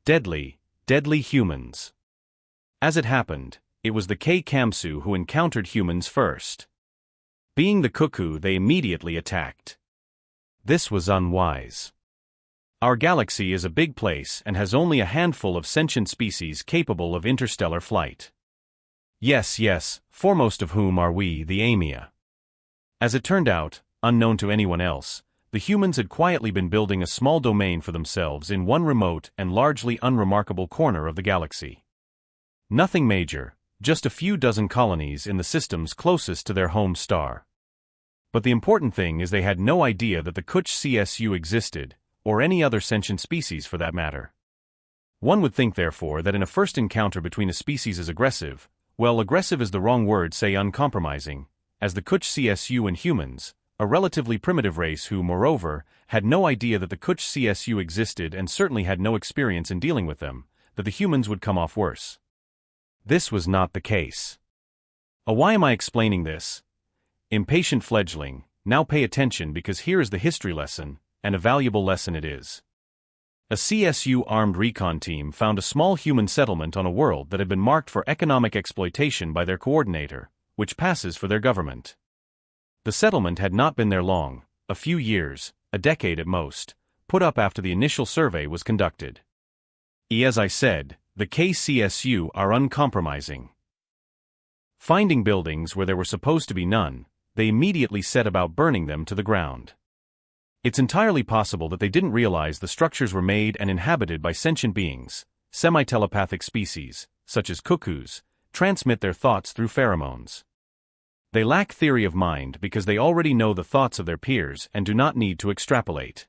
Deadly, deadly humans. As it happened, it was the Kamsu who encountered humans first. Being the cuckoo, they immediately attacked. This was unwise. Our galaxy is a big place and has only a handful of sentient species capable of interstellar flight. Yes, foremost of whom are we, the Amia. As it turned out, unknown to anyone else, the humans had quietly been building a small domain for themselves in one remote and largely unremarkable corner of the galaxy. Nothing major, just a few dozen colonies in the systems closest to their home star. But the important thing is they had no idea that the HFY existed, or any other sentient species for that matter. One would think therefore that in a first encounter between a species as aggressive, well, aggressive is the wrong word, say uncompromising, as the HFY and humans, a relatively primitive race who, moreover, had no idea that the HFY existed and certainly had no experience in dealing with them, that the humans would come off worse. This was not the case. Why am I explaining this? Impatient fledgling, now pay attention because here is the history lesson, and a valuable lesson it is. A CSU armed recon team found a small human settlement on a world that had been marked for economic exploitation by their coordinator, which passes for their government. The settlement had not been there long, a few years, a decade at most, put up after the initial survey was conducted. As I said, the KCSU are uncompromising. Finding buildings where there were supposed to be none, they immediately set about burning them to the ground. It's entirely possible that they didn't realize the structures were made and inhabited by sentient beings, semi-telepathic species, such as cuckoos, transmit their thoughts through pheromones. They lack theory of mind because they already know the thoughts of their peers and do not need to extrapolate.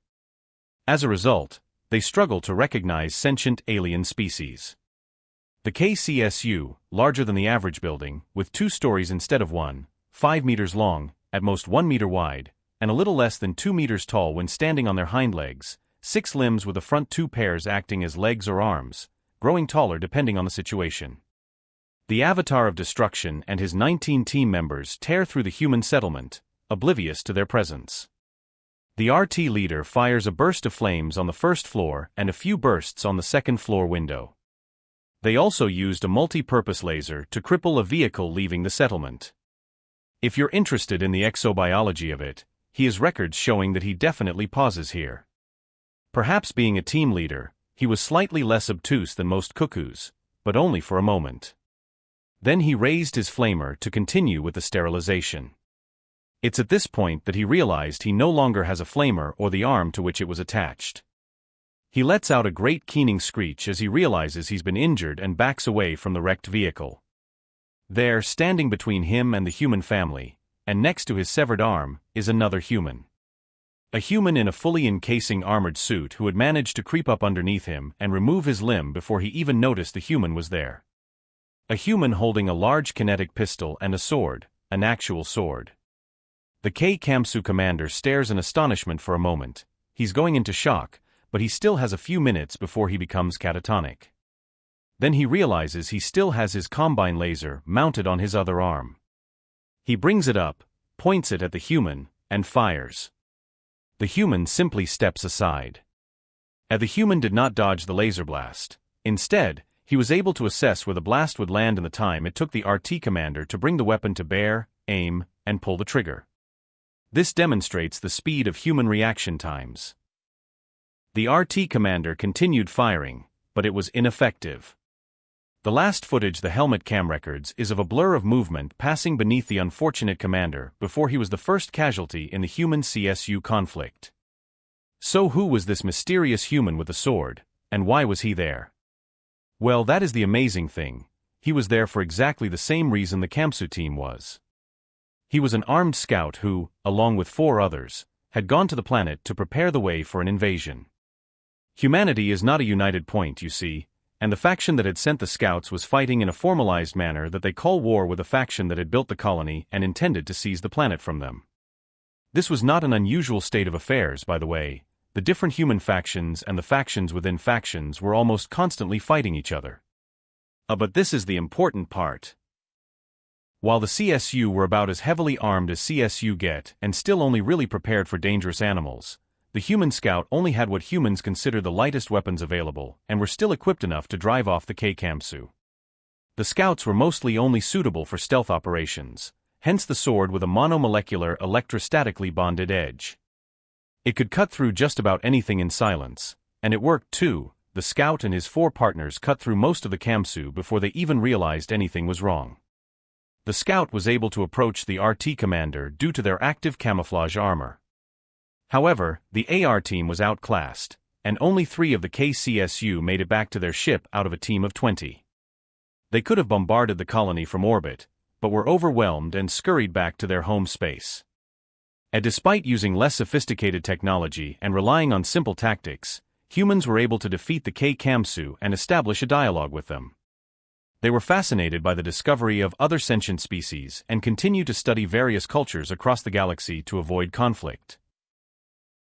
As a result, they struggle to recognize sentient alien species. The KCSU, larger than the average building, with 2 stories instead of 1, 5 meters long, at most 1 meter wide, and a little less than 2 meters tall when standing on their hind legs, 6 limbs with the front 2 pairs acting as legs or arms, growing taller depending on the situation. The Avatar of Destruction and his 19 team members tear through the human settlement, oblivious to their presence. The RT leader fires a burst of flames on the first floor and a few bursts on the second floor window. They also used a multi-purpose laser to cripple a vehicle leaving the settlement. If you're interested in the exobiology of it, he has records showing that he definitely pauses here. Perhaps being a team leader, he was slightly less obtuse than most cuckoos, but only for a moment. Then he raised his flamer to continue with the sterilization. It's at this point that he realized he no longer has a flamer or the arm to which it was attached. He lets out a great keening screech as he realizes he's been injured and backs away from the wrecked vehicle. There, standing between him and the human family, and next to his severed arm, is another human. A human in a fully encasing armored suit who had managed to creep up underneath him and remove his limb before he even noticed the human was there. A human holding a large kinetic pistol and a sword, an actual sword. The Kamsu commander stares in astonishment for a moment. He's going into shock, but he still has a few minutes before he becomes catatonic. Then he realizes he still has his combine laser mounted on his other arm. He brings it up, points it at the human, and fires. The human simply steps aside. The human did not dodge the laser blast. Instead, he was able to assess where the blast would land in the time it took the RT commander to bring the weapon to bear, aim, and pull the trigger. This demonstrates the speed of human reaction times. The RT commander continued firing, but it was ineffective. The last footage the helmet cam records is of a blur of movement passing beneath the unfortunate commander before he was the first casualty in the human-CSU conflict. So who was this mysterious human with a sword, and why was he there? Well, that is the amazing thing. He was there for exactly the same reason the Kamsu team was. He was an armed scout who, along with 4 others, had gone to the planet to prepare the way for an invasion. Humanity is not a united point, you see, and the faction that had sent the scouts was fighting in a formalized manner that they call war with a faction that had built the colony and intended to seize the planet from them. This was not an unusual state of affairs, by the way. The different human factions and the factions within factions were almost constantly fighting each other. But this is the important part. While the CSU were about as heavily armed as CSU get and still only really prepared for dangerous animals, the human scout only had what humans consider the lightest weapons available and were still equipped enough to drive off the K-Kamsu. The scouts were mostly only suitable for stealth operations, hence the sword with a monomolecular electrostatically bonded edge. It could cut through just about anything in silence, and it worked too. The scout and his 4 partners cut through most of the Kamsu before they even realized anything was wrong. The scout was able to approach the RT commander due to their active camouflage armor. However, the AR team was outclassed, and only 3 of the KCSU made it back to their ship out of a team of 20. They could have bombarded the colony from orbit, but were overwhelmed and scurried back to their home space. And despite using less sophisticated technology and relying on simple tactics, humans were able to defeat the K-Kamsu and establish a dialogue with them. They were fascinated by the discovery of other sentient species and continued to study various cultures across the galaxy to avoid conflict.